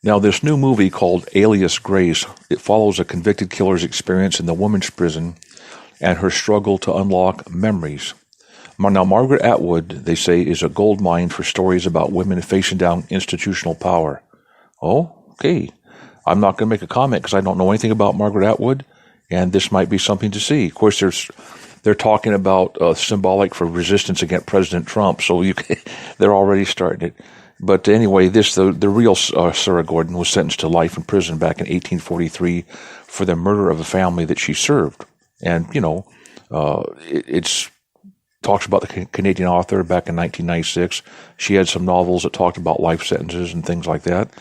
Now, this new movie called Alias Grace, it follows a convicted killer's experience in the women's prison and her struggle to unlock memories. Now, Margaret Atwood, they say, is a gold mine for stories about women facing down institutional power. Oh, okay. I'm not going to make a comment because I don't know anything about Margaret Atwood, and this might be something to see. Of course, they're talking about symbolic for resistance against President Trump, so they're already starting it. But anyway, the real Sarah Gordon was sentenced to life in prison back in 1843 for the murder of a family that she served. And, it's talks about the Canadian author back in 1996. She had some novels that talked about life sentences and things like that.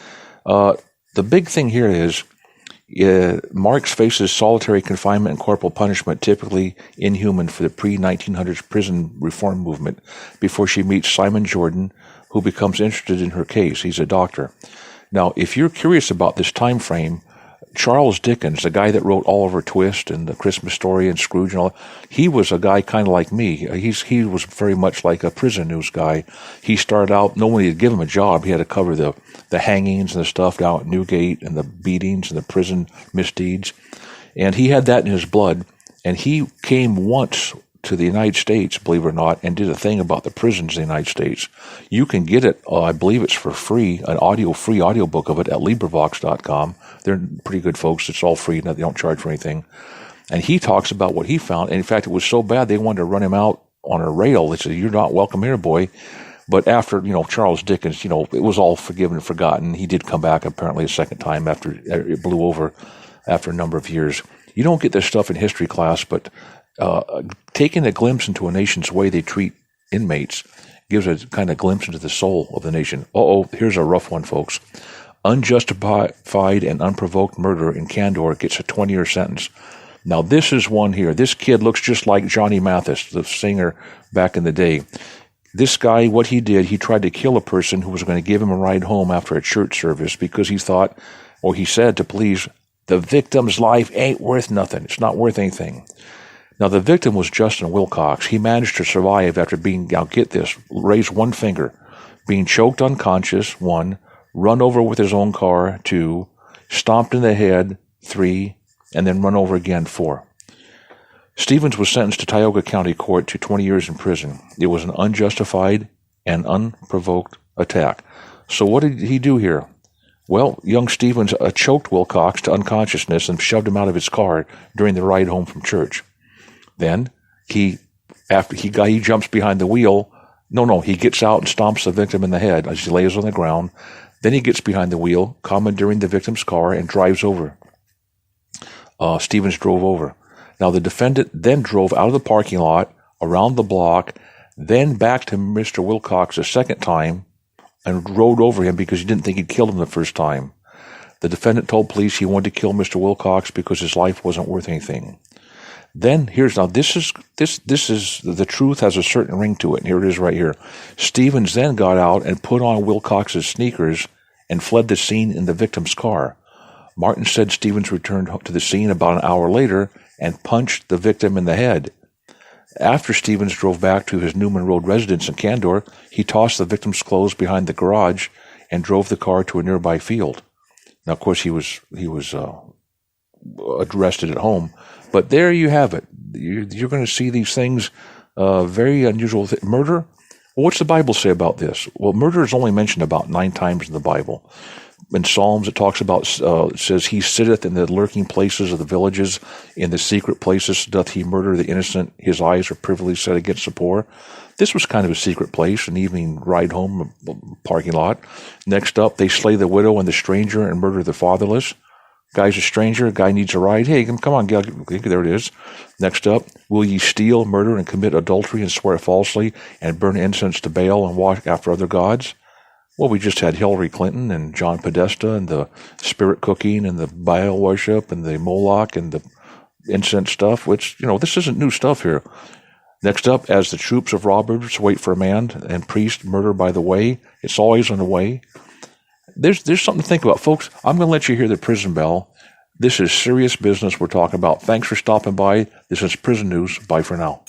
The big thing here is Marks faces solitary confinement and corporal punishment, typically inhuman for the pre-1900s prison reform movement, before she meets Simon Jordan, who becomes interested in her case. He's a doctor. Now, if you're curious about this time frame, Charles Dickens, the guy that wrote Oliver Twist and The Christmas Story and Scrooge and all, he was a guy kind of like me. He was very much like a prison news guy. He started out, nobody had given him a job. He had to cover the hangings and the stuff down at Newgate and the beatings and the prison misdeeds. And he had that in his blood. And he came once to the United States, believe it or not, and did a thing about the prisons in the United States. You can get it, I believe it's for free, free audiobook of it at LibriVox.com. They're pretty good folks. It's all free. They don't charge for anything. And he talks about what he found. And in fact, it was so bad they wanted to run him out on a rail. They said, "You're not welcome here, boy." But after, Charles Dickens, it was all forgiven and forgotten. He did come back apparently a second time after it blew over after a number of years. You don't get this stuff in history class, but taking a glimpse into a nation's way they treat inmates gives a kind of glimpse into the soul of the nation. Here's a rough one, folks. Unjustified and unprovoked murder in Candor gets a 20-year sentence. Now, this is one here. This kid looks just like Johnny Mathis, the singer back in the day. This guy, what he did, he tried to kill a person who was going to give him a ride home after a church service because he thought, or he said to police, the victim's life ain't worth nothing. It's not worth anything. Now, the victim was Justin Wilcox. He managed to survive after being, now get this, raise one finger, being choked unconscious, 1, run over with his own car, 2, stomped in the head, 3, and then run over again, 4. Stevens was sentenced to Tioga County Court to 20 years in prison. It was an unjustified and unprovoked attack. So what did he do here? Well, young Stevens choked Wilcox to unconsciousness and shoved him out of his car during the ride home from church. Then he jumps behind the wheel. He gets out and stomps the victim in the head as he lays on the ground. Then he gets behind the wheel, commandeering the victim's car, and drives over. Stevens drove over. Now, the defendant then drove out of the parking lot, around the block, then back to Mr. Wilcox a second time and rode over him because he didn't think he'd killed him the first time. The defendant told police he wanted to kill Mr. Wilcox because his life wasn't worth anything. Then, this is the truth has a certain ring to it, and here it is right here. Stevens then got out and put on Wilcox's sneakers and fled the scene in the victim's car. Martin said Stevens returned to the scene about an hour later and punched the victim in the head. After Stevens drove back to his Newman Road residence in Candor, he tossed the victim's clothes behind the garage and drove the car to a nearby field. Now, of course, he was arrested at home. But there you have it. You're going to see these things, very unusual. Murder? Well, what's the Bible say about this? Well, murder is only mentioned about 9 times in the Bible. In Psalms, it talks about, it says, he sitteth in the lurking places of the villages, in the secret places doth he murder the innocent, his eyes are privily set against the poor. This was kind of a secret place, an evening ride home, parking lot. Next up, they slay the widow and the stranger and murder the fatherless. Guy's a stranger, a guy needs a ride. Hey, come on, there it is. Next up, will ye steal, murder, and commit adultery, and swear falsely, and burn incense to Baal, and walk after other gods? Well, we just had Hillary Clinton and John Podesta and the spirit cooking and the Baal worship and the Moloch and the incense stuff, which, this isn't new stuff here. Next up, as the troops of robbers wait for a man and priest murder by the way, it's always on the way. There's something to think about. Folks, I'm going to let you hear the prison bell. This is serious business we're talking about. Thanks for stopping by. This is Prison News. Bye for now.